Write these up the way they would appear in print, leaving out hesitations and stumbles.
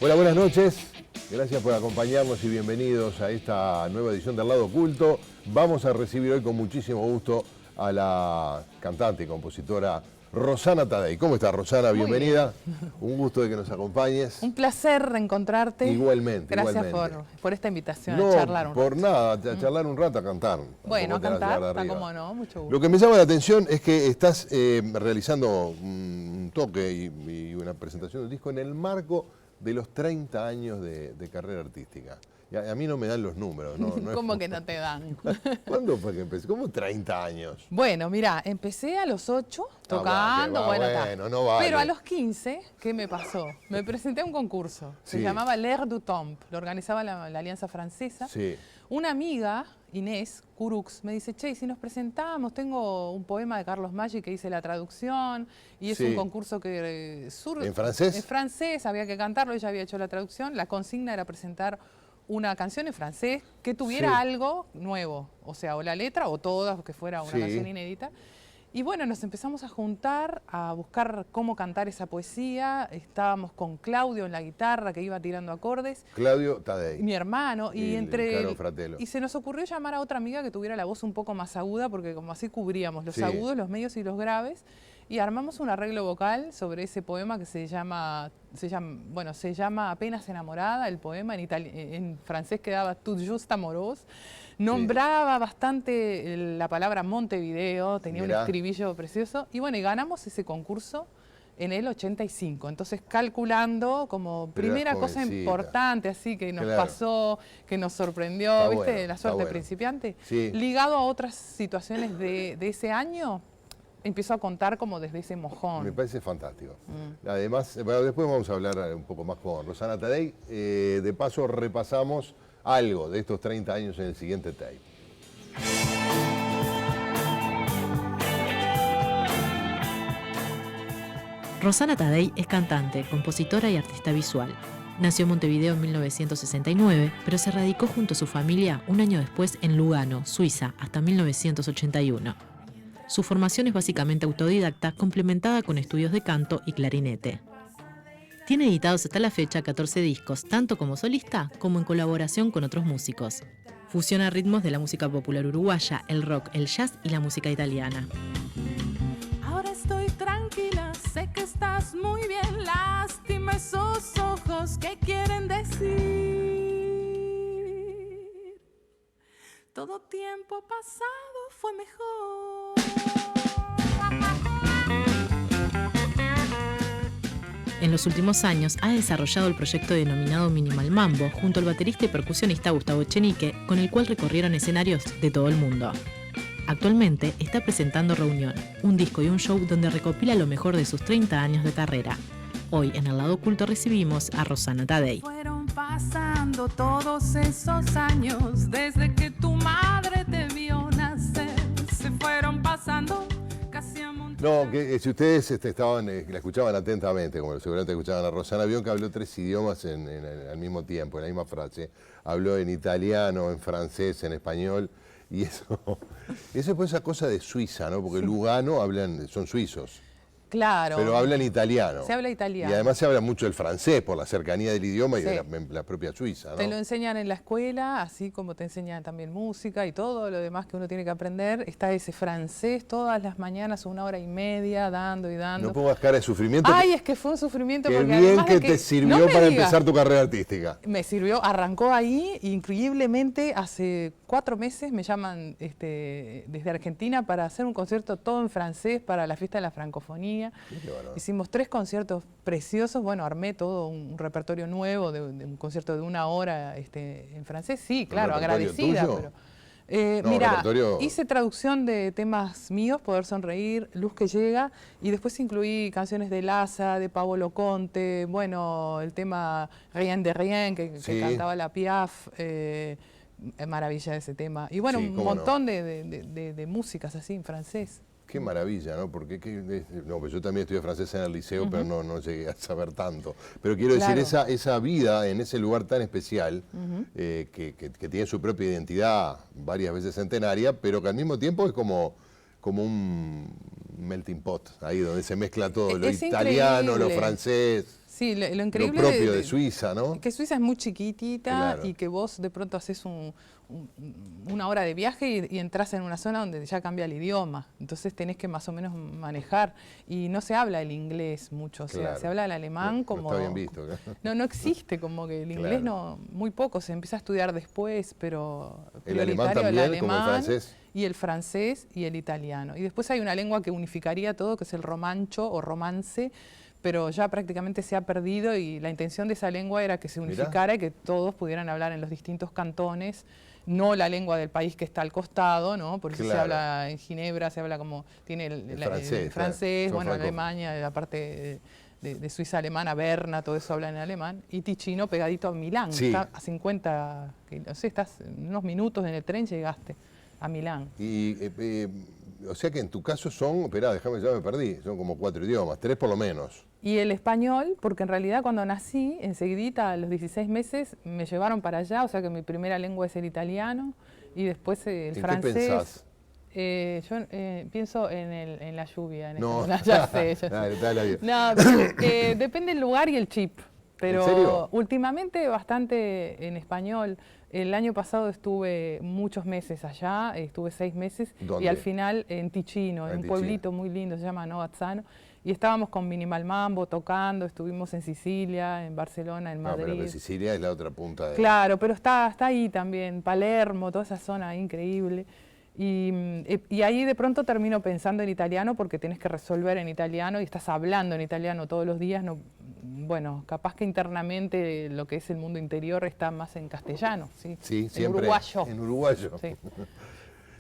Hola, buenas noches. Gracias por acompañarnos y bienvenidos a esta nueva edición del Lado Oculto. Vamos a recibir hoy con muchísimo gusto a la cantante y compositora Rosana Taddei. ¿Cómo estás, Rosana? Bienvenida. Un gusto de que nos acompañes. Un placer reencontrarte. Igualmente, Gracias igualmente. por esta invitación No, a charlar un rato. por nada, a charlar un rato, a cantar. Bueno, a cantar, está como no, mucho gusto. Lo que me llama la atención es que estás realizando un toque y una presentación del disco en el marco de los 30 años de carrera artística. Y a mí no me dan los números. No ¿Cómo es... que no te dan? ¿Cuándo fue que empecé? ¿Cómo 30 años? Bueno, mira, empecé a los 8 tocando, no vale. Pero a los 15, ¿qué me pasó? Me presenté a un concurso, se llamaba L'Air du Temps, lo organizaba la Alianza Francesa. Sí. Una amiga, Inés Curux, me dice, che, si nos presentamos, tengo un poema de Carlos Maggi que hice la traducción, y es un concurso que surge... ¿En francés? En francés, había que cantarlo, ella había hecho la traducción, la consigna era presentar una canción en francés que tuviera algo nuevo, o sea, o la letra o todas, que fuera una canción inédita. Y bueno, nos empezamos a juntar, a buscar cómo cantar esa poesía. Estábamos con Claudio en la guitarra, que iba tirando acordes. Claudio Taddei. Mi hermano. Y se nos ocurrió llamar a otra amiga que tuviera la voz un poco más aguda, porque como así cubríamos los agudos, los medios y los graves. Y armamos un arreglo vocal sobre ese poema que se llama Apenas enamorada, el poema. En francés quedaba Tout juste amoureuse. Nombraba bastante la palabra Montevideo, tenía un estribillo precioso. Y bueno, y ganamos ese concurso en el 85. Entonces, calculando como primera cosa importante, así que nos pasó, que nos sorprendió, ¿viste? La suerte principiante. Ligado a otras situaciones de ese año, empiezo a contar como desde ese mojón. Me parece fantástico. Además, bueno, después vamos a hablar un poco más con Rosana Taddei. De paso, repasamos algo de estos 30 años en el siguiente tape. Rosana Taddei es cantante, compositora y artista visual. Nació en Montevideo en 1969, pero se radicó junto a su familia un año después en Lugano, Suiza, hasta 1981. Su formación es básicamente autodidacta, complementada con estudios de canto y clarinete. Tiene editados hasta la fecha 14 discos, tanto como solista como en colaboración con otros músicos. Fusiona ritmos de la música popular uruguaya, el rock, el jazz y la música italiana. Ahora estoy tranquila, sé que estás muy bien. Lástima esos ojos que quieren decir. Todo tiempo pasado fue mejor. En los últimos años ha desarrollado el proyecto denominado Minimal Mambo junto al baterista y percusionista Gustavo Echenique, con el cual recorrieron escenarios de todo el mundo. Actualmente está presentando Reunión, un disco y un show donde recopila lo mejor de sus 30 años de carrera. Hoy en el Lado Oculto recibimos a Rosana Taddei. Fueron pasando todos esos años desde que tu madre te vio nacer. Se fueron pasando casi a montones. No, que si ustedes la escuchaban atentamente, como seguramente escuchaban a Rosana, vieron que habló 3 idiomas al mismo tiempo, en la misma frase. Habló en italiano, en francés, en español. Y eso es pues esa cosa de Suiza, ¿no? Porque Lugano son suizos. Claro. Pero hablan italiano. Se habla italiano. Y además se habla mucho el francés por la cercanía del idioma y de la propia Suiza, ¿no? Te lo enseñan en la escuela, así como te enseñan también música y todo lo demás que uno tiene que aprender. Está ese francés todas las mañanas, 1h30, dando y dando. No pongas cara de sufrimiento. Ay, es que fue un sufrimiento. Qué porque bien además que te sirvió para empezar tu carrera artística. Me sirvió, arrancó ahí, increíblemente, hace 4 meses me llaman desde Argentina para hacer un concierto todo en francés para la fiesta de la francofonía. Hicimos 3 conciertos preciosos, bueno, armé todo un repertorio nuevo de un concierto de 1 hora en francés, sí, claro, agradecida. Pero, mira, hice traducción de temas míos, Poder Sonreír, Luz que Llega, y después incluí canciones de Laza, de Paolo Conte, bueno, el tema Rien de Rien, que cantaba la Piaf, maravilla ese tema. Y bueno, un montón de músicas así en francés. Qué maravilla, ¿no? Porque pues yo también estudié francés en el liceo, pero no llegué a saber tanto. Pero quiero decir, esa vida en ese lugar tan especial, que tiene su propia identidad varias veces centenaria, pero que al mismo tiempo es como un melting pot, ahí donde se mezcla todo, lo italiano, lo francés. Sí, lo increíble lo propio de Suiza, ¿no? Que Suiza es muy chiquitita, claro, y que vos de pronto haces una hora de viaje y entras en una zona donde ya cambia el idioma. Entonces tenés que más o menos manejar. Y no se habla el inglés mucho, o sea, claro, se habla el alemán no está bien visto. No existe, como que el inglés no, muy poco, se empieza a estudiar después, pero el alemán también, como el francés. Y el francés y el italiano. Y después hay una lengua que unificaría todo, que es el romancho o romance, pero ya prácticamente se ha perdido, y la intención de esa lengua era que se unificara y que todos pudieran hablar en los distintos cantones, no la lengua del país que está al costado, ¿no? Por eso se habla en Ginebra, se habla como, tiene el francés, bueno, Alemania, la parte de Suiza alemana, Berna, todo eso habla en alemán, y Ticino pegadito a Milán, está a 50, no sé, estás en unos minutos en el tren, llegaste a Milán. Y, o sea que en tu caso son, esperá, déjame, ya me perdí, son como 4 idiomas, 3 por lo menos. Y el español, porque en realidad cuando nací, enseguidita a los 16 meses, me llevaron para allá, o sea que mi primera lengua es el italiano, y después el francés. ¿En qué pensás? Yo pienso en la lluvia. No, ya sé. Dale, no, depende del lugar y el chip. Pero ¿en serio? Últimamente bastante en español. El año pasado estuve muchos meses allá, estuve 6 meses. ¿Dónde? Y al final en Ticino, en un pueblito muy lindo, se llama Novazzano. Y estábamos con Minimal Mambo tocando, estuvimos en Sicilia, en Barcelona, en Madrid. No, pero Sicilia es la otra punta de... Claro, pero está ahí también, Palermo, toda esa zona increíble. Y ahí de pronto termino pensando en italiano, porque tienes que resolver en italiano y estás hablando en italiano todos los días. No, bueno, capaz que internamente lo que es el mundo interior está más en castellano, ¿sí? Sí, en siempre uruguayo. En uruguayo. Sí.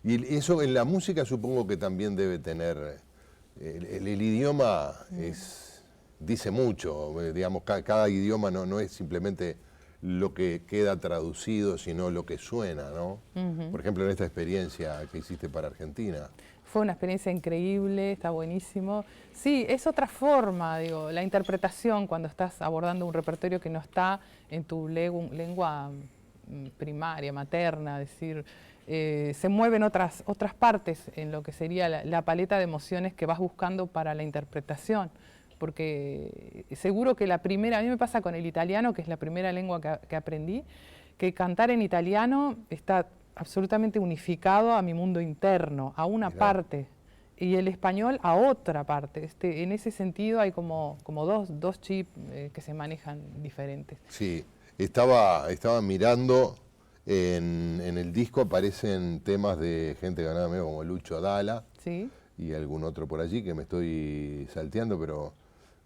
Y eso en la música supongo que también debe tener... El idioma dice mucho, digamos, cada idioma no es simplemente lo que queda traducido, sino lo que suena, ¿no? Por ejemplo, en esta experiencia que hiciste para Argentina. Fue una experiencia increíble, está buenísimo. Sí, es otra forma, digo, la interpretación cuando estás abordando un repertorio que no está en tu lengua primaria, materna, es decir, se mueven otras partes en lo que sería la paleta de emociones que vas buscando para la interpretación. Porque seguro que a mí me pasa con el italiano, que es la primera lengua que aprendí, que cantar en italiano está absolutamente unificado a mi mundo interno, a una parte, y el español a otra parte. En ese sentido hay como dos chips que se manejan diferentes. Sí, estaba mirando, en el disco aparecen temas de gente ganada medio como Lucho Dalla, ¿sí? Y algún otro por allí que me estoy salteando, pero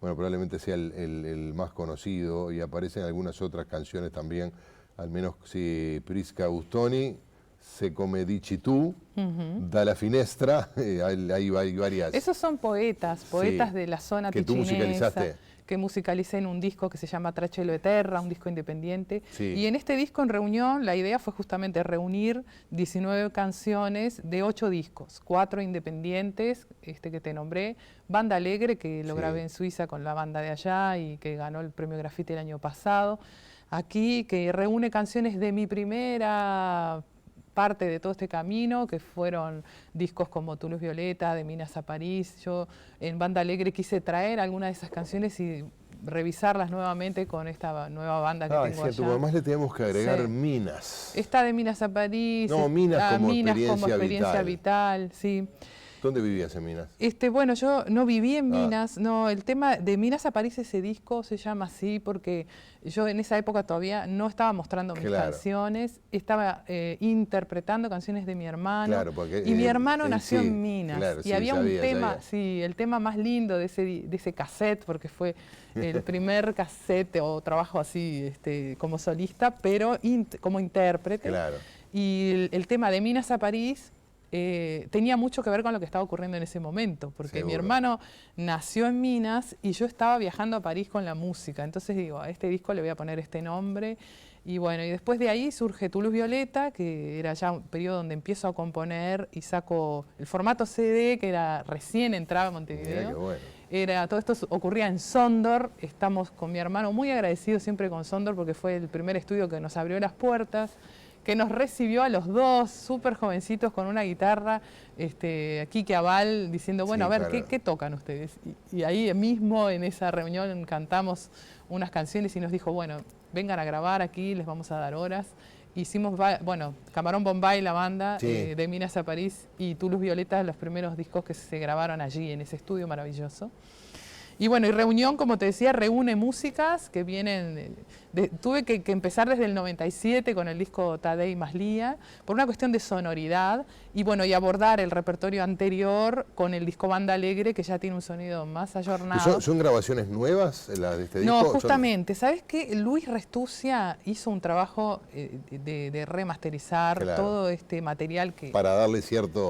bueno, probablemente sea el más conocido, y aparecen algunas otras canciones también, al menos si Prisca Gustoni, Se come dici tu, Dalla finestra, hay varias. Esos son poetas Sí, de la zona que tú ticinesa, musicalizaste. que musicalicé en un disco que se llama Tracelo e Terra, un disco independiente. Sí. Y en este disco, en reunión, la idea fue justamente reunir 19 canciones de 8 discos, 4 independientes, que te nombré, Banda Alegre, que lo grabé en Suiza con la banda de allá y que ganó el premio Graffiti el año pasado. Aquí, que reúne canciones de mi primera parte de todo este camino, que fueron discos como Tu Luz Violeta, de Minas a París. Yo en Banda Alegre quise traer algunas de esas canciones y revisarlas nuevamente con esta nueva banda que tengo allá. A tu mamá le tenemos que agregar Minas. Esta de Minas a París. No, Minas como experiencia vital. vital, sí. ¿Dónde vivías en Minas? Bueno, yo no viví en Minas, no, el tema de Minas a París, ese disco se llama así porque yo en esa época todavía no estaba mostrando mis canciones, estaba interpretando canciones de mi hermano, porque, y mi hermano nació en Minas, y había un tema, el tema más lindo de ese cassette, porque fue el primer cassette o trabajo así como solista, pero como intérprete, y el tema de Minas a París tenía mucho que ver con lo que estaba ocurriendo en ese momento, porque mi hermano nació en Minas y yo estaba viajando a París con la música, entonces digo, a este disco le voy a poner este nombre, y bueno, y después de ahí surge Tu Luz Violeta, que era ya un periodo donde empiezo a componer y saco el formato CD, que recién entraba a Montevideo. Todo esto ocurría en Sondor, estamos con mi hermano muy agradecidos siempre con Sondor, porque fue el primer estudio que nos abrió las puertas, que nos recibió a los dos, súper jovencitos, con una guitarra, Quique Aval, diciendo, bueno, Sí, a ver, claro. ¿qué tocan ustedes? Y ahí mismo, en esa reunión, cantamos unas canciones y nos dijo, bueno, vengan a grabar aquí, les vamos a dar horas. Hicimos, bueno, Camarón Bombay, la banda, Sí. de Minas a París, y Toulouse Violeta, los primeros discos que se grabaron allí, en ese estudio maravilloso. Y bueno, y Reunión, como te decía, reúne músicas que vienen... tuve que empezar desde el 97 con el disco Tadei más Lía, por una cuestión de sonoridad, y bueno, y abordar el repertorio anterior con el disco Banda Alegre, que ya tiene un sonido más ayornado. ¿Son grabaciones nuevas las de este disco? No, justamente. ¿Sabes qué? Luis Restucia hizo un trabajo de remasterizar todo este material que... Para darle cierta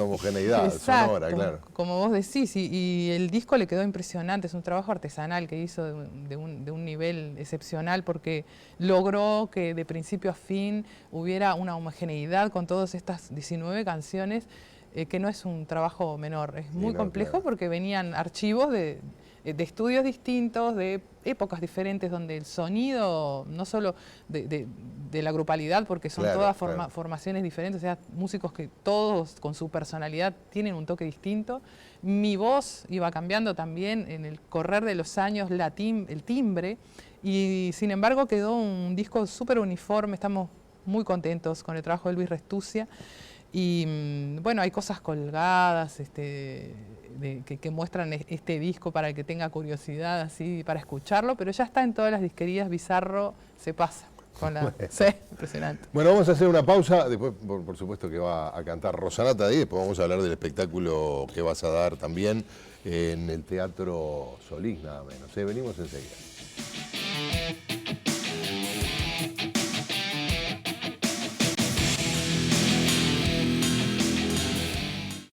homogeneidad exacto, sonora, claro. Como vos decís, y el disco le quedó impresionante. Es un trabajo artesanal que hizo de un nivel excepcional, porque logró que de principio a fin hubiera una homogeneidad con todas estas 19 canciones, que no es un trabajo menor. Es muy complejo, claro, porque venían archivos de estudios distintos, de épocas diferentes, donde el sonido, no solo de la grupalidad, porque son todas formaciones diferentes, o sea, músicos que todos con su personalidad tienen un toque distinto. Mi voz iba cambiando también en el correr de los años, el timbre, y sin embargo quedó un disco súper uniforme. Estamos muy contentos con el trabajo de Luis Restucia. Y bueno, hay cosas colgadas que muestran este disco para el que tenga curiosidad, así, para escucharlo, pero ya está en todas las disquerías. Bizarro se pasa con la... Sí, impresionante. Bueno, vamos a hacer una pausa, después por supuesto que va a cantar Rosana Tadei, después vamos a hablar del espectáculo que vas a dar también en el Teatro Solís, nada menos. Venimos enseguida.